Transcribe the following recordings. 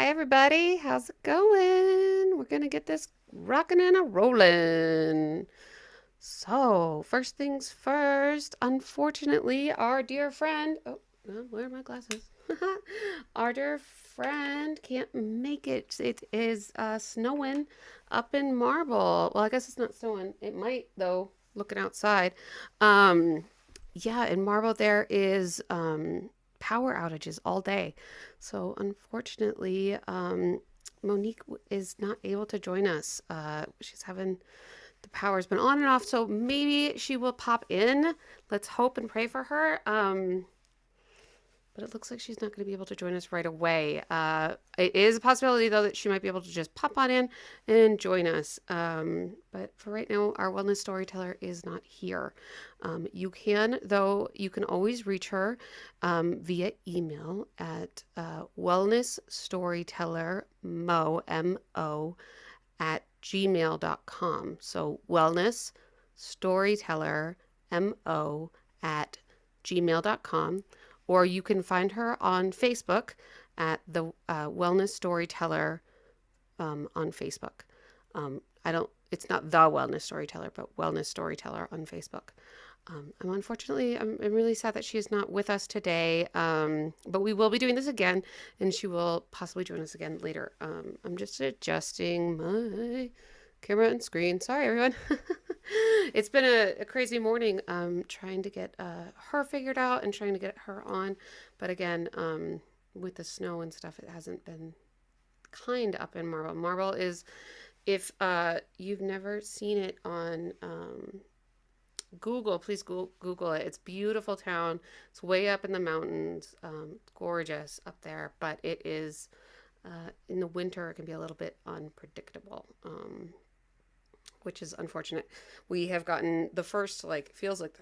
Hi, everybody. How's it going? We're going to get this rocking and a rolling. So, first things first, unfortunately, our dear friend, where are my glasses? Our dear friend can't make it. It is snowing up in Marble. Well, I guess it's not snowing. It might, though, looking outside. Um, yeah, in Marble, there is power outages all day. So, unfortunately, Monique is not able to join us. She's having the power's been on and off, so maybe she will pop in. Let's hope and pray for her. But it looks like she's not going to be able to join us right away. It is a possibility, though, that she might be able to just pop on in and join us. But for right now, our wellness storyteller is not here. You can, though, you can always reach her via email at wellnessstorytellermo, M-O, at gmail.com. So wellness storyteller, mo, at gmail.com. Or you can find her on Facebook at the Wellness Storyteller on Facebook. It's not the Wellness Storyteller, but Wellness Storyteller on Facebook. I'm really sad that she is not with us today, but we will be doing this again, and she will possibly join us again later. I'm just adjusting my camera and screen. Sorry, everyone. It's been a crazy morning trying to get her figured out and trying to get her on. But again, with the snow and stuff, it hasn't been kind up in Marble. Marble is, if you've never seen it on Google, please Google it. It's a beautiful town. It's way up in the mountains. Gorgeous up there, but it is in the winter it can be a little bit unpredictable, which is unfortunate. We have gotten the first, like, feels like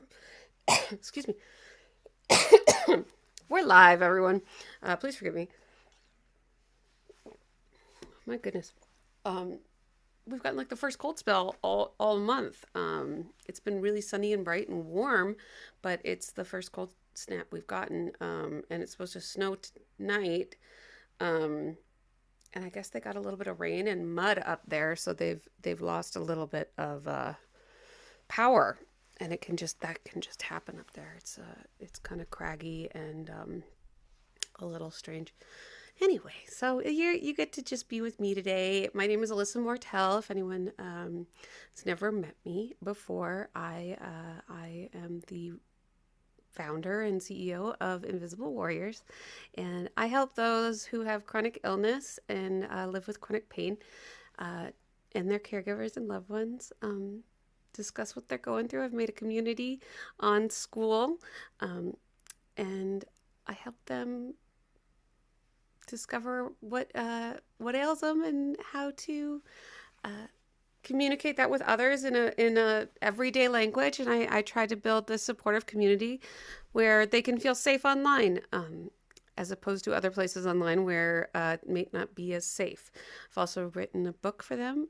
excuse me. We're live, everyone. Please forgive me. My goodness. We've gotten like the first cold spell all month. It's been really sunny and bright and warm, but it's the first cold snap we've gotten. And it's supposed to snow tonight. And I guess they got a little bit of rain and mud up there, so they've lost a little bit of power, and that can just happen up there. It's kind of craggy and a little strange. Anyway, so you get to just be with me today. My name is Alyssa Mortel. If anyone has never met me before, I am the founder and CEO of Invisible Warriors, and I help those who have chronic illness and live with chronic pain, and their caregivers and loved ones discuss what they're going through. I've made a community on school, and I help them discover what ails them and how to communicate that with others in a everyday language. And I try to build this supportive community where they can feel safe online, as opposed to other places online where it may not be as safe. I've also written a book for them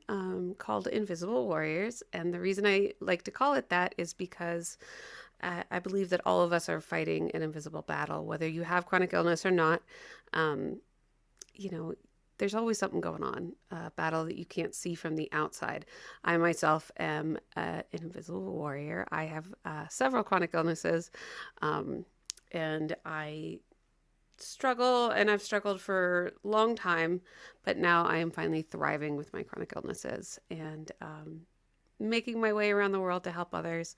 called Invisible Warriors, and the reason I like to call it that is because I believe that all of us are fighting an invisible battle, whether you have chronic illness or not. There's always something going on, a battle that you can't see from the outside. I myself am an invisible warrior. I have several chronic illnesses, and I struggle, and I've struggled for a long time, but now I am finally thriving with my chronic illnesses and making my way around the world to help others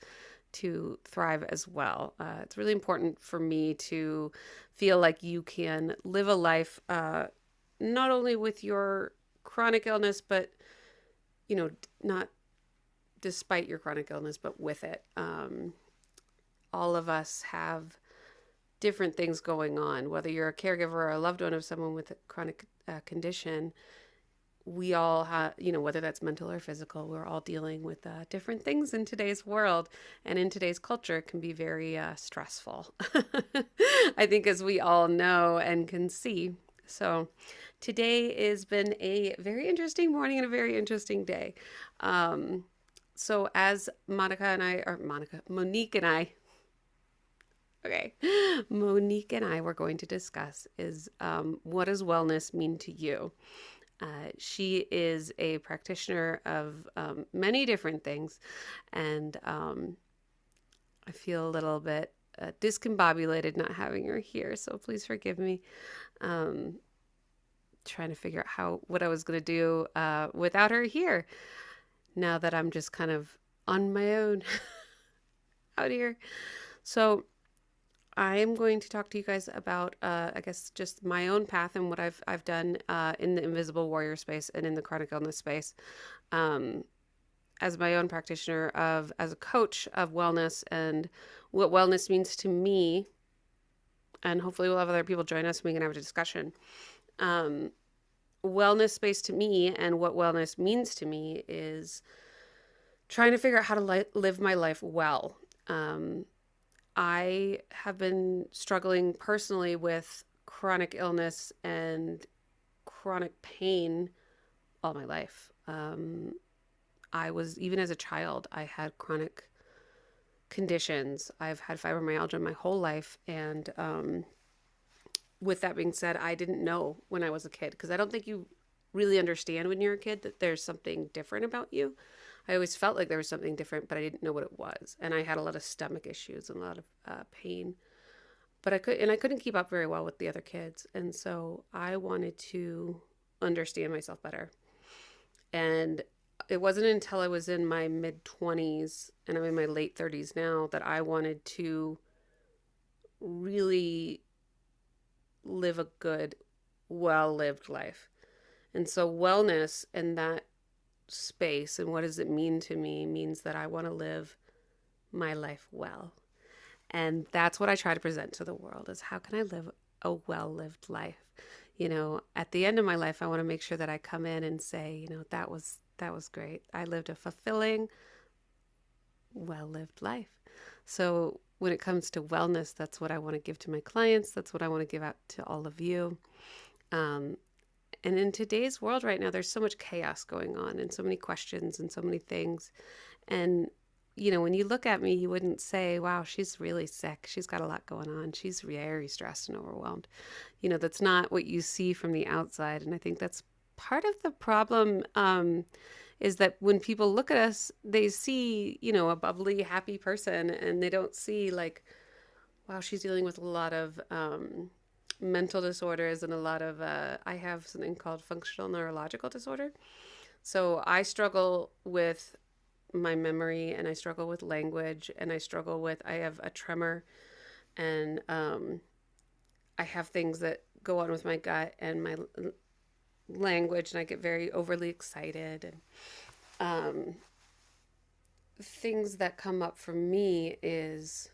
to thrive as well. It's really important for me to feel like you can live a life not only with your chronic illness, but, not despite your chronic illness, but with it. All of us have different things going on, whether you're a caregiver or a loved one of someone with a chronic condition. We all have, whether that's mental or physical, we're all dealing with different things in today's world, and in today's culture, it can be very stressful. I think, as we all know and can see. So today has been a very interesting morning and a very interesting day. So as Monique and I Okay. Monique and I were going to discuss is what does wellness mean to you? She is a practitioner of many different things, and I feel a little bit discombobulated not having her here, so please forgive me. Um, Trying to figure out what I was going to do without her here now that I'm just kind of on my own out here. So I am going to talk to you guys about, I guess, just my own path and what I've done in the invisible warrior space and in the chronic illness space, um, as my own practitioner of as a coach of wellness and what wellness means to me. And hopefully, we'll have other people join us and we can have a discussion. Um, Wellness space to me and what wellness means to me is trying to figure out how to live my life well. I have been struggling personally with chronic illness and chronic pain all my life. I was, even as a child, I had chronic conditions. I've had fibromyalgia my whole life. And with that being said, I didn't know when I was a kid, because I don't think you really understand when you're a kid that there's something different about you. I always felt like there was something different, but I didn't know what it was. And I had a lot of stomach issues and a lot of pain. But I couldn't keep up very well with the other kids. And so I wanted to understand myself better. And it wasn't until I was in my mid 20s and I'm in my late 30s now that I wanted to really live a good, well-lived life. And so wellness and that space and what does it mean to me means that I want to live my life well. And that's what I try to present to the world is how can I live a well-lived life? You know, at the end of my life, I want to make sure that I come in and say, you know, that was great. I lived a fulfilling, well-lived life. So when it comes to wellness, that's what I want to give to my clients. That's what I want to give out to all of you. And in today's world right now, there's so much chaos going on and so many questions and so many things. And, you know, when you look at me, you wouldn't say, wow, she's really sick. She's got a lot going on. She's very stressed and overwhelmed. You know, that's not what you see from the outside. And I think that's part of the problem, is that when people look at us, they see, you know, a bubbly, happy person, and they don't see like, wow, she's dealing with a lot of mental disorders and a lot of, I have something called functional neurological disorder. So I struggle with my memory and I struggle with language and I have a tremor and I have things that go on with my gut and my language, and I get very overly excited. And things that come up for me is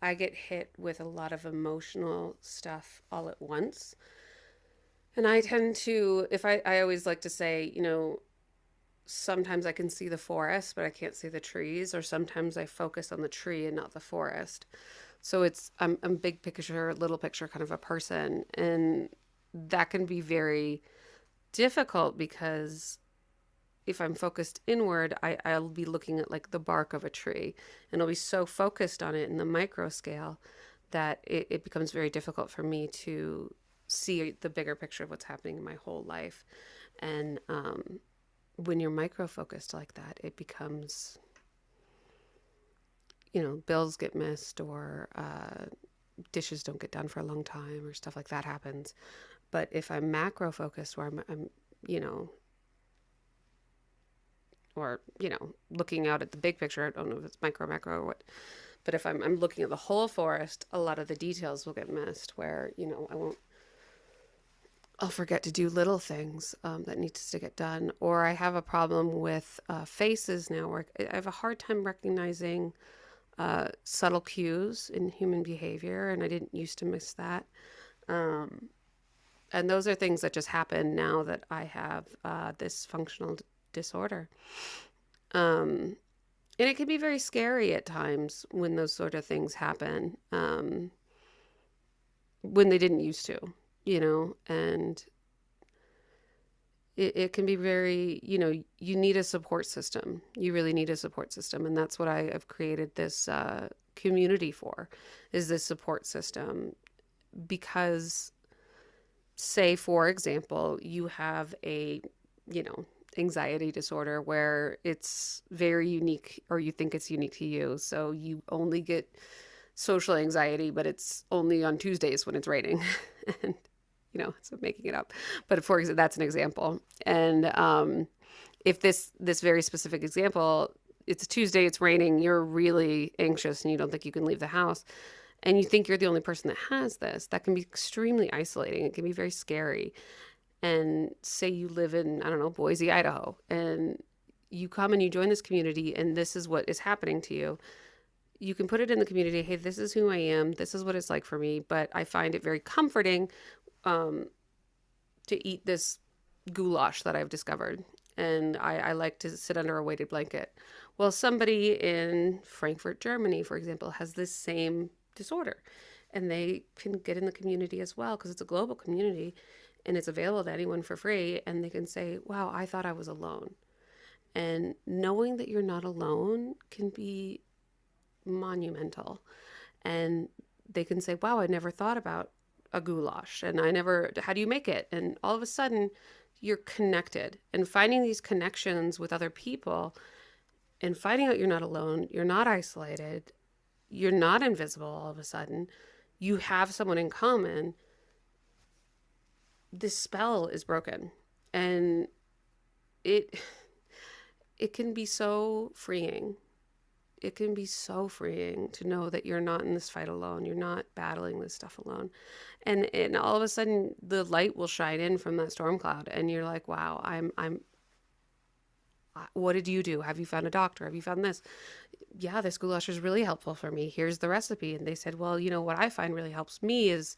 I get hit with a lot of emotional stuff all at once. And I tend to, I always like to say, you know, sometimes I can see the forest, but I can't see the trees, or sometimes I focus on the tree and not the forest. So I'm big picture, little picture kind of a person. And that can be very difficult because if I'm focused inward, I'll be looking at like the bark of a tree and I'll be so focused on it in the micro scale that it becomes very difficult for me to see the bigger picture of what's happening in my whole life. And when you're micro focused like that, it becomes, you know, bills get missed or dishes don't get done for a long time or stuff like that happens. But if I'm macro focused where I'm you know, or, you know, looking out at the big picture, I don't know if it's micro, macro or what, but if I'm looking at the whole forest, a lot of the details will get missed where, you know, I'll forget to do little things that needs to get done. Or I have a problem with faces now where I have a hard time recognizing subtle cues in human behavior, and I didn't used to miss that. And those are things that just happen now that I have this functional disorder. And it can be very scary at times when those sort of things happen, when they didn't used to, you know, and it can be very, you need a support system. You really need a support system. And that's what I have created this community for, is this support system. Because, say, for example, you have a, you know, anxiety disorder where it's very unique, or you think it's unique to you. So you only get social anxiety, but it's only on Tuesdays when it's raining. And, so making it up. But for example, that's an example. And if this very specific example, it's a Tuesday, it's raining, you're really anxious and you don't think you can leave the house, and you think you're the only person that has this, that can be extremely isolating. It can be very scary. And say you live in, I don't know, Boise, Idaho, and you come and you join this community and this is what is happening to you. You can put it in the community, hey, this is who I am. This is what it's like for me. But I find it very comforting to eat this goulash that I've discovered. And I like to sit under a weighted blanket. Well, somebody in Frankfurt, Germany, for example, has this same disorder. And they can get in the community as well, because it's a global community and it's available to anyone for free. And they can say, wow, I thought I was alone. And knowing that you're not alone can be monumental. And they can say, wow, I never thought about a goulash, and how do you make it? And all of a sudden you're connected, and finding these connections with other people and finding out you're not alone, you're not isolated, you're not invisible. All of a sudden you have someone in common. This spell is broken, and it can be so freeing. It can be so freeing to know that you're not in this fight alone. You're not battling this stuff alone. And all of a sudden the light will shine in from that storm cloud, and you're like, wow, what did you do? Have you found a doctor? Have you found this? Yeah, this goulash is really helpful for me. Here's the recipe. And they said, well, what I find really helps me is,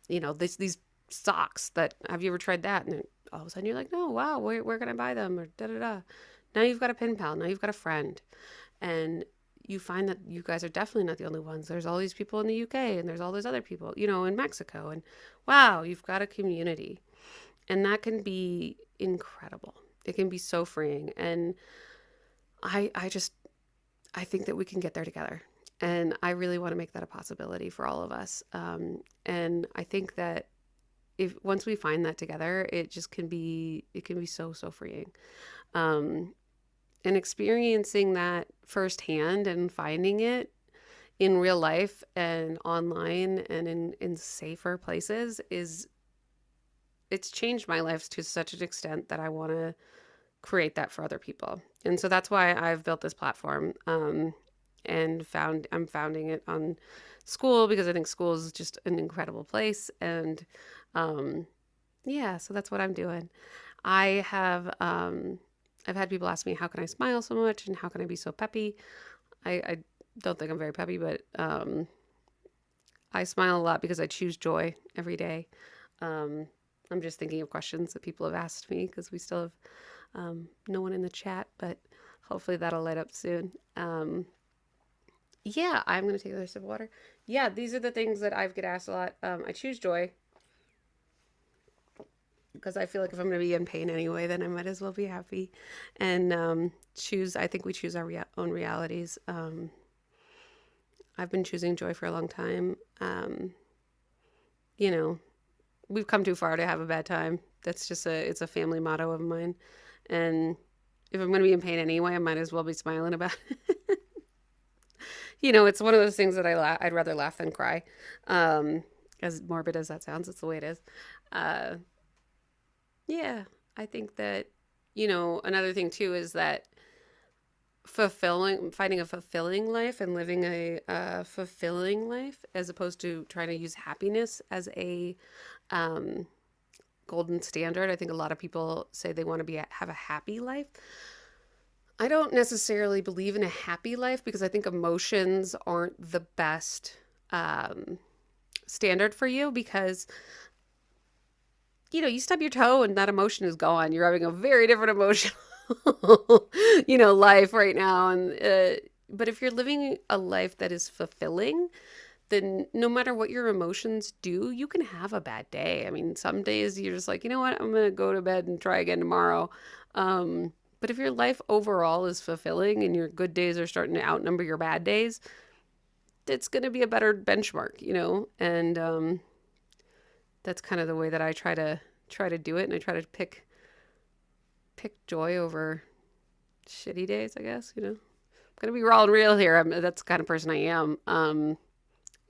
these socks that, have you ever tried that? And all of a sudden you're like, no, wow, where can I buy them? Or da-da-da. Now you've got a pen pal. Now you've got a friend. And you find that you guys are definitely not the only ones. There's all these people in the UK, and there's all those other people, in Mexico. And wow, you've got a community. And that can be incredible. It can be so freeing. And I think that we can get there together. And I really want to make that a possibility for all of us. And I think that once we find that together, it can be so, so freeing. And experiencing that firsthand and finding it in real life and online and in safer places it's changed my life to such an extent that I want to create that for other people. And so that's why I've built this platform, and I'm founding it on school, because I think school is just an incredible place. And so that's what I'm doing. I've had people ask me, how can I smile so much and how can I be so peppy? I don't think I'm very peppy, but I smile a lot because I choose joy every day. I'm just thinking of questions that people have asked me, because we still have no one in the chat, but hopefully that'll light up soon. I'm going to take another sip of water. Yeah, these are the things that I get asked a lot. I choose joy, because I feel like if I'm going to be in pain anyway, then I might as well be happy. And I think we choose our own realities. I've been choosing joy for a long time. We've come too far to have a bad time. That's just it's a family motto of mine. And if I'm going to be in pain anyway, I might as well be smiling about it. It's one of those things that I'd rather laugh than cry. As morbid as that sounds, it's the way it is. I think that, another thing too is that finding a fulfilling life and living a fulfilling life, as opposed to trying to use happiness as a golden standard. I think a lot of people say they want to have a happy life. I don't necessarily believe in a happy life, because I think emotions aren't the best standard for you, because you stub your toe and that emotion is gone. You're having a very different emotional, life right now. And, but if you're living a life that is fulfilling, then no matter what your emotions do, you can have a bad day. I mean, some days you're just like, you know what, I'm going to go to bed and try again tomorrow. But if your life overall is fulfilling and your good days are starting to outnumber your bad days, it's going to be a better benchmark, and that's kind of the way that I try to do it. And I try to pick joy over shitty days, I guess. I'm going to be raw and real here. That's the kind of person I am. As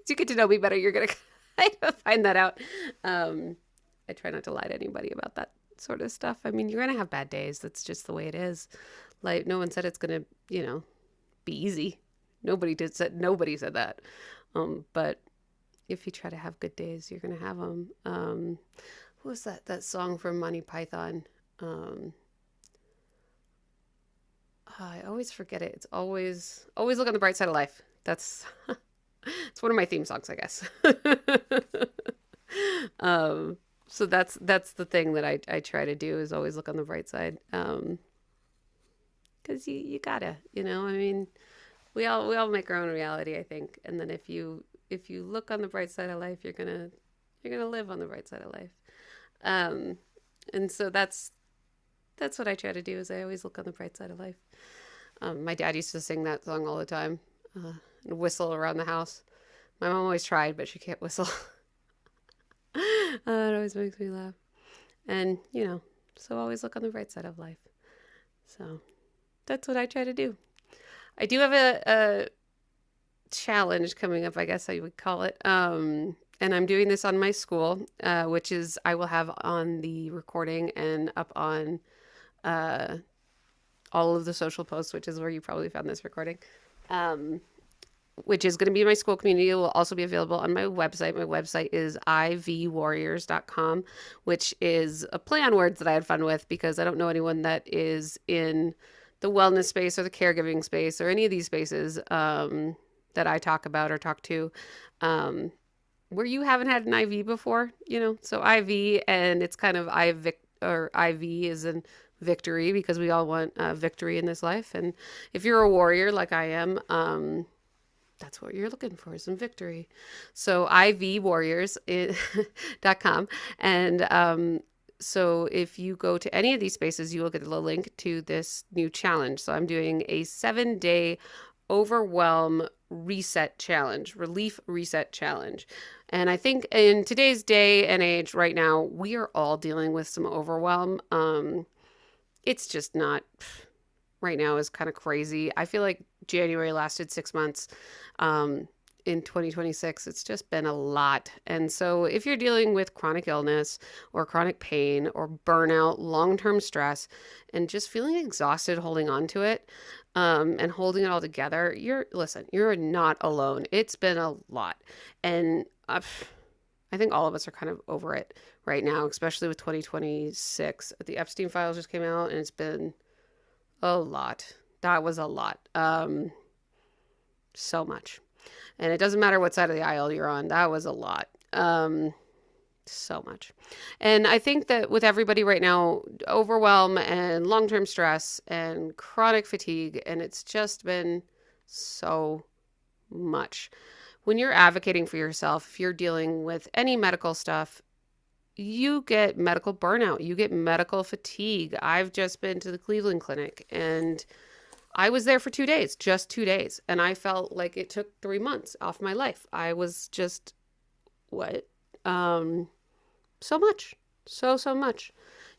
you get to know me better, you're going to kind of find that out. I try not to lie to anybody about that sort of stuff. I mean, you're going to have bad days. That's just the way it is. Like, no one said it's going to, be easy. Nobody said that. But if you try to have good days, you're going to have them. What was that song from Monty Python? I always forget it. It's always look on the bright side of life. That's it's one of my theme songs, I guess. So that's the thing that I try to do, is always look on the bright side. Because you gotta, I mean, we all make our own reality, I think. And then if you look on the bright side of life, you're gonna live on the bright side of life. And so that's what I try to do, is I always look on the bright side of life. My dad used to sing that song all the time, and whistle around the house. My mom always tried, but she can't whistle. It always makes me laugh. And, so always look on the bright side of life. So that's what I try to do. I do have a challenge coming up, I guess I would call it. And I'm doing this on my school, which is I will have on the recording and up on all of the social posts, which is where you probably found this recording, which is going to be my school community. It will also be available on my website. My website is ivwarriors.com, which is a play on words that I had fun with, because I don't know anyone that is in the wellness space or the caregiving space or any of these spaces that I talk about or talk to, where you haven't had an IV before, so IV, and it's kind of IV is in victory, because we all want victory in this life. And if you're a warrior like I am, that's what you're looking for, some victory. So ivwarriors.com. And so if you go to any of these spaces, you will get a link to this new challenge. So I'm doing a 7-day Overwhelm Reset Challenge, Relief Reset Challenge. And I think in today's day and age right now, we are all dealing with some overwhelm. It's just not, right now is kind of crazy. I feel like January lasted 6 months. In 2026, it's just been a lot. And so if you're dealing with chronic illness or chronic pain or burnout, long-term stress, and just feeling exhausted holding on to it, and holding it all together, you're not alone. It's been a lot. And I think all of us are kind of over it right now, especially with 2026. The Epstein files just came out, and it's been a lot. That was a lot. So much. And it doesn't matter what side of the aisle you're on. That was a lot. So much. And I think that with everybody right now, overwhelm and long-term stress and chronic fatigue, and it's just been so much. When you're advocating for yourself, if you're dealing with any medical stuff, you get medical burnout. You get medical fatigue. I've just been to the Cleveland Clinic, and I was there for 2 days, just 2 days. And I felt like it took 3 months off my life. I was just, what? So much, so much.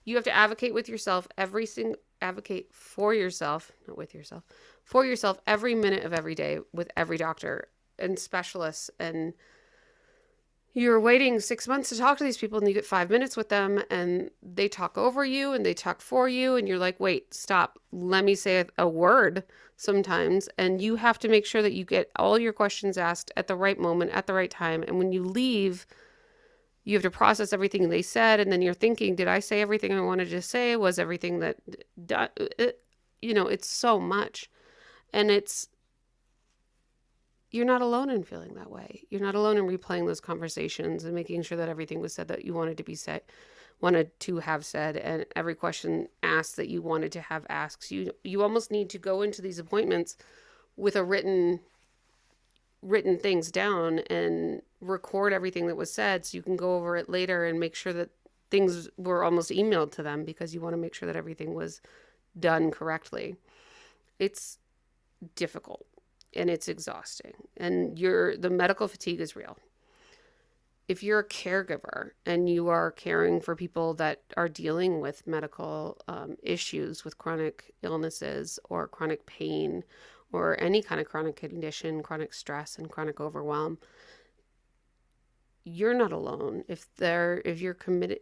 You have to advocate with yourself advocate for yourself, not with yourself, for yourself every minute of every day with every doctor and specialists. And you're waiting 6 months to talk to these people, and you get 5 minutes with them, and they talk over you and they talk for you. And you're like, wait, stop. Let me say a word sometimes. And you have to make sure that you get all your questions asked at the right moment, at the right time. And when you leave, you have to process everything they said. And then you're thinking, did I say everything I wanted to say? Was everything that, it's so much. And you're not alone in feeling that way. You're not alone in replaying those conversations and making sure that everything was said that you wanted to have said, and every question asked that you wanted to have asked. You almost need to go into these appointments with a written written things down and record everything that was said so you can go over it later and make sure that things were almost emailed to them because you want to make sure that everything was done correctly. It's difficult and it's exhausting, and the medical fatigue is real. If you're a caregiver and you are caring for people that are dealing with medical issues, with chronic illnesses or chronic pain or any kind of chronic condition, chronic stress and chronic overwhelm, you're not alone. If you're committed,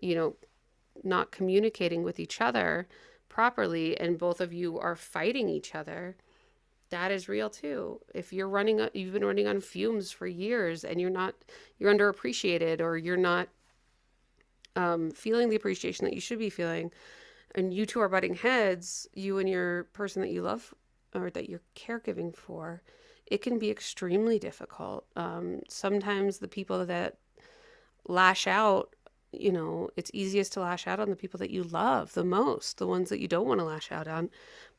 not communicating with each other properly and both of you are fighting each other, that is real too. If you've been running on fumes for years and you're underappreciated, or you're not feeling the appreciation that you should be feeling, and you two are butting heads, you and your person that you love or that you're caregiving for, it can be extremely difficult. Sometimes the people that lash out, it's easiest to lash out on the people that you love the most, the ones that you don't want to lash out on,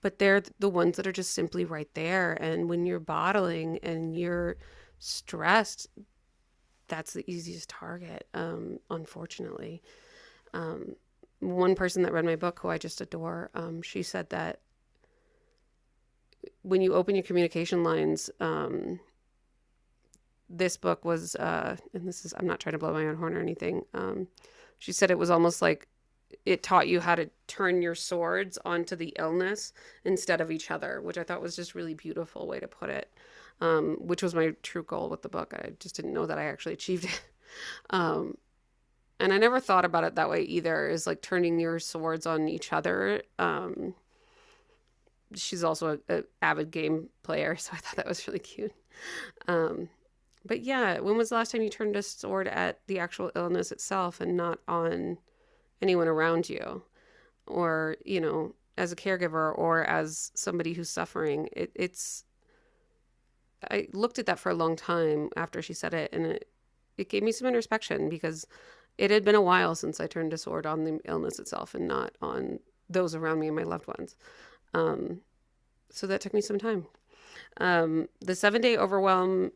but they're the ones that are just simply right there. And when you're bottling and you're stressed, that's the easiest target, unfortunately. One person that read my book, who I just adore, she said that when you open your communication lines, this book was, and I'm not trying to blow my own horn or anything. She said it was almost like it taught you how to turn your swords onto the illness instead of each other, which I thought was just really beautiful way to put it, which was my true goal with the book. I just didn't know that I actually achieved it. And I never thought about it that way either, is like turning your swords on each other. She's also an avid game player, so I thought that was really cute. But yeah, when was the last time you turned a sword at the actual illness itself and not on anyone around you? Or, as a caregiver or as somebody who's suffering, I looked at that for a long time after she said it, and it gave me some introspection, because it had been a while since I turned a sword on the illness itself and not on those around me and my loved ones. So that took me some time. The 7-day Overwhelm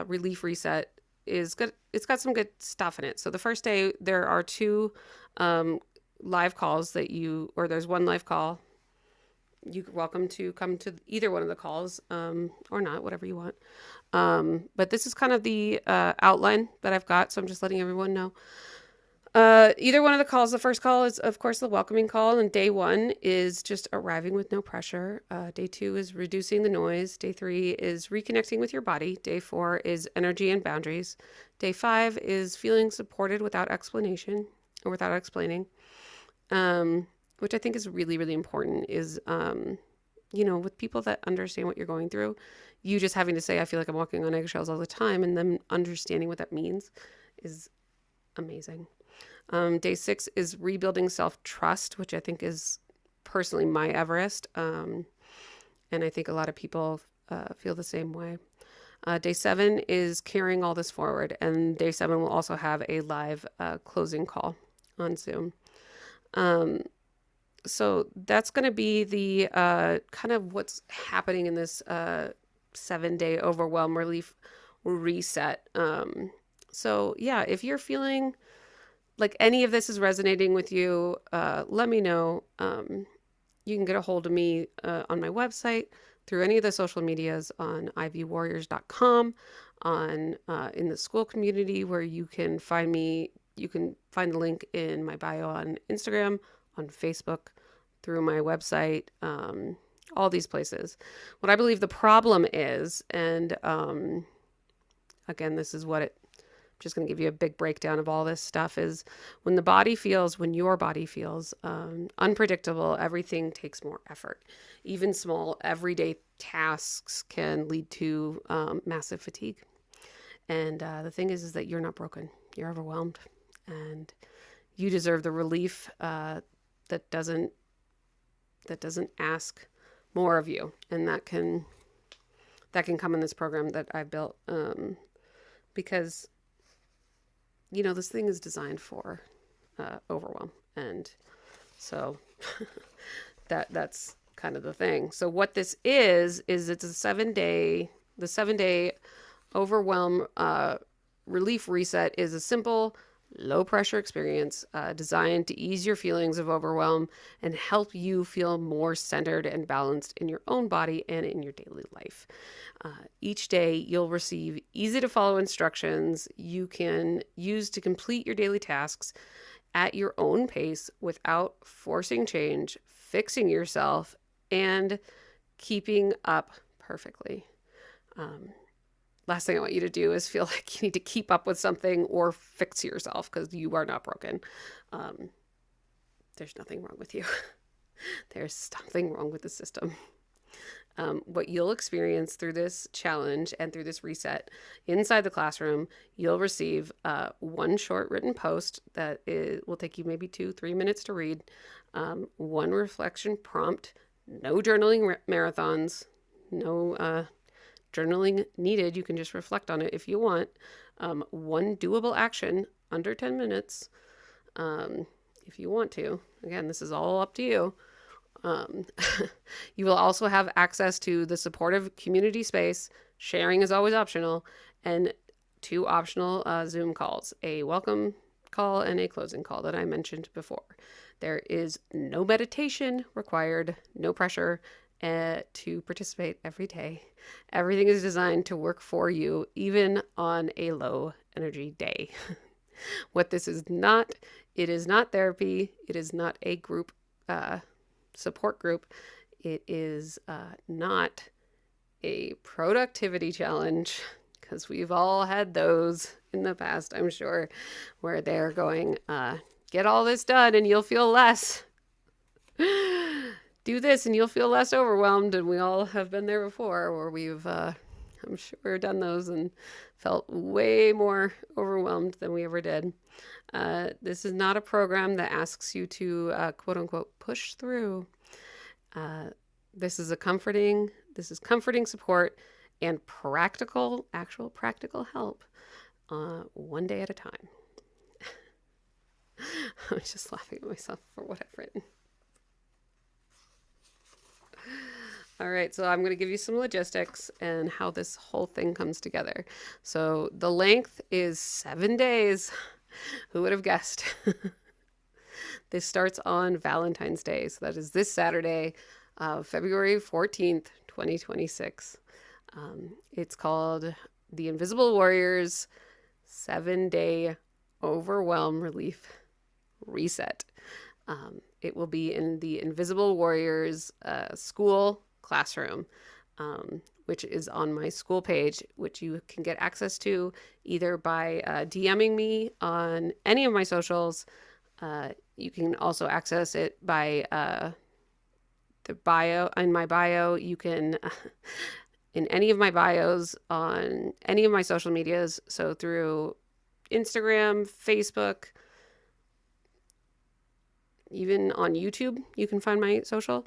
Relief Reset is good. It's got some good stuff in it. So the first day, there are 2 live calls there's one live call. You're welcome to come to either one of the calls, or not, whatever you want. But this is kind of the outline that I've got, so I'm just letting everyone know. Either one of the calls, the first call is, of course, the welcoming call, and day 1 is just arriving with no pressure. Day 2 is reducing the noise. Day 3 is reconnecting with your body. Day 4 is energy and boundaries. Day 5 is feeling supported without explanation or without explaining, which I think is really, really important, is, with people that understand what you're going through, you just having to say, I feel like I'm walking on eggshells all the time, and them understanding what that means is amazing. Day 6 is rebuilding self-trust, which I think is personally my Everest. And I think a lot of people feel the same way. Day 7 is carrying all this forward. And day 7 will also have a live closing call on Zoom. So that's going to be the kind of what's happening in this 7-day Overwhelm Relief Reset. So yeah, if you're feeling like any of this is resonating with you, let me know. You can get a hold of me on my website, through any of the social medias, on ivywarriors.com, on in the school community, where you can find me. You can find the link in my bio on Instagram, on Facebook, through my website, all these places. What I believe the problem is, and again, this is what just going to give you a big breakdown of all this stuff, is when your body feels unpredictable, everything takes more effort. Even small everyday tasks can lead to massive fatigue. And the thing is that you're not broken. You're overwhelmed, and you deserve the relief that doesn't ask more of you. And that can come in this program that I built, because this thing is designed for overwhelm. And so that's kind of the thing. So what this is it's the 7-day Overwhelm Relief Reset is a simple, low pressure experience designed to ease your feelings of overwhelm and help you feel more centered and balanced in your own body and in your daily life. Each day, you'll receive easy to follow instructions you can use to complete your daily tasks at your own pace without forcing change, fixing yourself, and keeping up perfectly. Last thing I want you to do is feel like you need to keep up with something or fix yourself, because you are not broken. There's nothing wrong with you. There's something wrong with the system. What you'll experience through this challenge and through this reset inside the classroom, you'll receive one short written post that will take you maybe 2-3 minutes to read, one reflection prompt, no journaling marathons, no journaling needed. You can just reflect on it if you want. One doable action under 10 minutes if you want to. Again, this is all up to you. You will also have access to the supportive community space. Sharing is always optional, and 2 optional Zoom calls, a welcome call and a closing call that I mentioned before. There is no meditation required, no pressure to participate every day. Everything is designed to work for you, even on a low energy day. What this is not, it is not therapy. It is not a group support group. It is not a productivity challenge, because we've all had those in the past, I'm sure, where they're going, get all this done and you'll feel less. Do this and you'll feel less overwhelmed. And we all have been there before, where we've, I'm sure, done those and felt way more overwhelmed than we ever did. This is not a program that asks you to, quote unquote, push through. This is comforting support and actual practical help, one day at a time. I'm just laughing at myself for what I've written. All right, so I'm going to give you some logistics and how this whole thing comes together. So the length is 7 days. Who would have guessed? This starts on Valentine's Day. So that is this Saturday, February 14th, 2026. It's called The Invisible Warriors 7-Day Overwhelm Relief Reset. It will be in the Invisible Warriors school classroom, which is on my school page, which you can get access to either by DMing me on any of my socials. You can also access it by the bio. In my bio, you can, in any of my bios on any of my social medias, so through Instagram, Facebook, even on YouTube, you can find my social.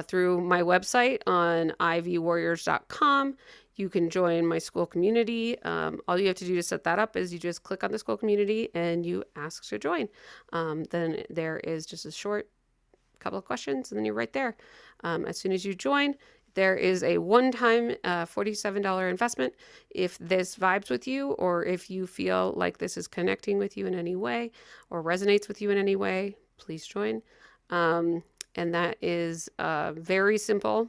Through my website on ivwarriors.com, you can join my school community. All you have to do to set that up is you just click on the school community and you ask to join. Then there is just a short couple of questions and then you're right there. As soon as you join, there is a one-time $47 investment. If this vibes with you, or if you feel like this is connecting with you in any way or resonates with you in any way, please join. And that is a very simple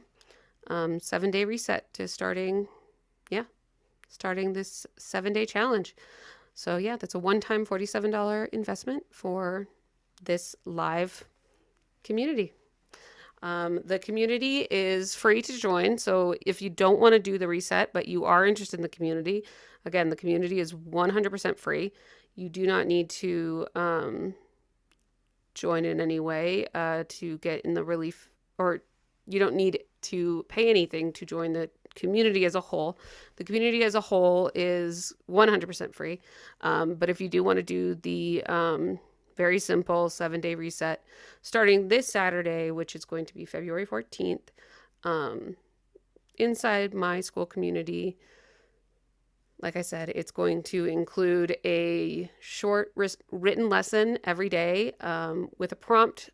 7-day reset to starting this 7-day challenge. So yeah, that's a one-time $47 investment for this live community. The community is free to join. So if you don't want to do the reset, but you are interested in the community, again, the community is 100% free. You do not need to join in any way to get in the relief, or you don't need to pay anything to join the community as a whole. The community as a whole is 100% free. But if you do want to do the very simple 7-day reset starting this Saturday, which is going to be February 14th, inside my school community, like I said, it's going to include a short written lesson every day with a prompt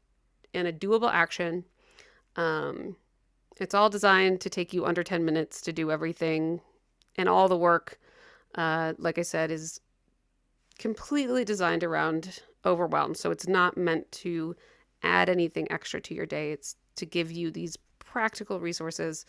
and a doable action. It's all designed to take you under 10 minutes to do everything and all the work like I said, is completely designed around overwhelm. So it's not meant to add anything extra to your day. It's to give you these practical resources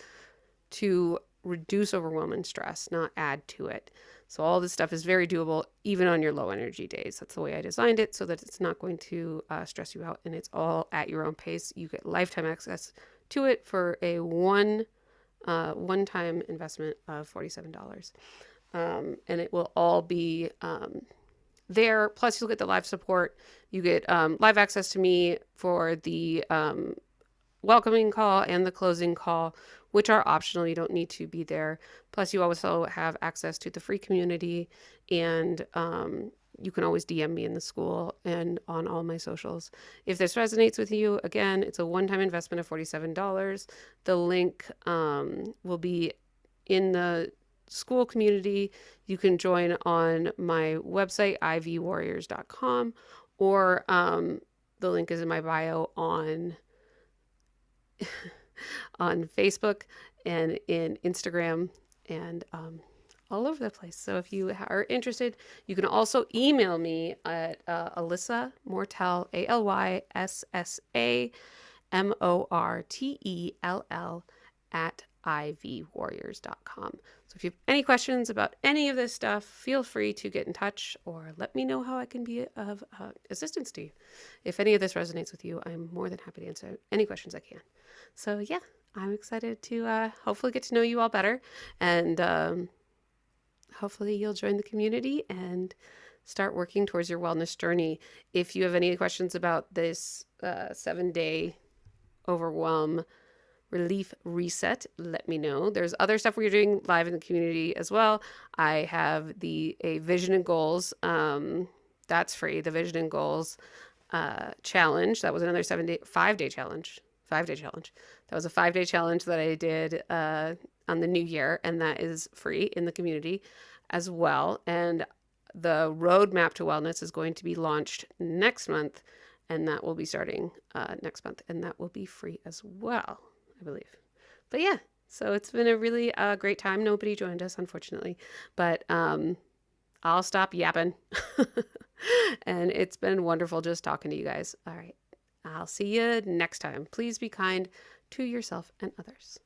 to reduce overwhelm and stress, not add to it. So all this stuff is very doable, even on your low energy days. That's the way I designed it, so that it's not going to stress you out, and it's all at your own pace. You get lifetime access to it for a one-time investment of $47. And it will all be there. Plus, you'll get the live support. You get live access to me for the welcoming call and the closing call, which are optional. You don't need to be there. Plus, you also have access to the free community, and you can always DM me in the school and on all my socials. If this resonates with you, again, it's a one-time investment of $47. The link will be in the school community. You can join on my website, ivwarriors.com, or the link is in my bio on Facebook and in Instagram and all over the place. So if you are interested, you can also email me at Alyssa Mortell, ALYSSA MORTELL at ivwarriors.com. So if you have any questions about any of this stuff, feel free to get in touch or let me know how I can be of assistance to you. If any of this resonates with you, I'm more than happy to answer any questions I can. So yeah, I'm excited to hopefully get to know you all better, and hopefully you'll join the community and start working towards your wellness journey. If you have any questions about this 7-day Overwhelm Relief Reset, let me know. There's other stuff we're doing live in the community as well. I have a Vision and Goals. That's free. The Vision and Goals challenge. That was another 5-day challenge. 5-day challenge. That was a 5-day challenge that I did on the new year, and that is free in the community as well. And the roadmap to wellness is going to be launched next month, and that will be starting next month, and that will be free as well, I believe. But yeah, so it's been a really great time. Nobody joined us, unfortunately, but I'll stop yapping. And it's been wonderful just talking to you guys. All right. I'll see you next time. Please be kind to yourself and others.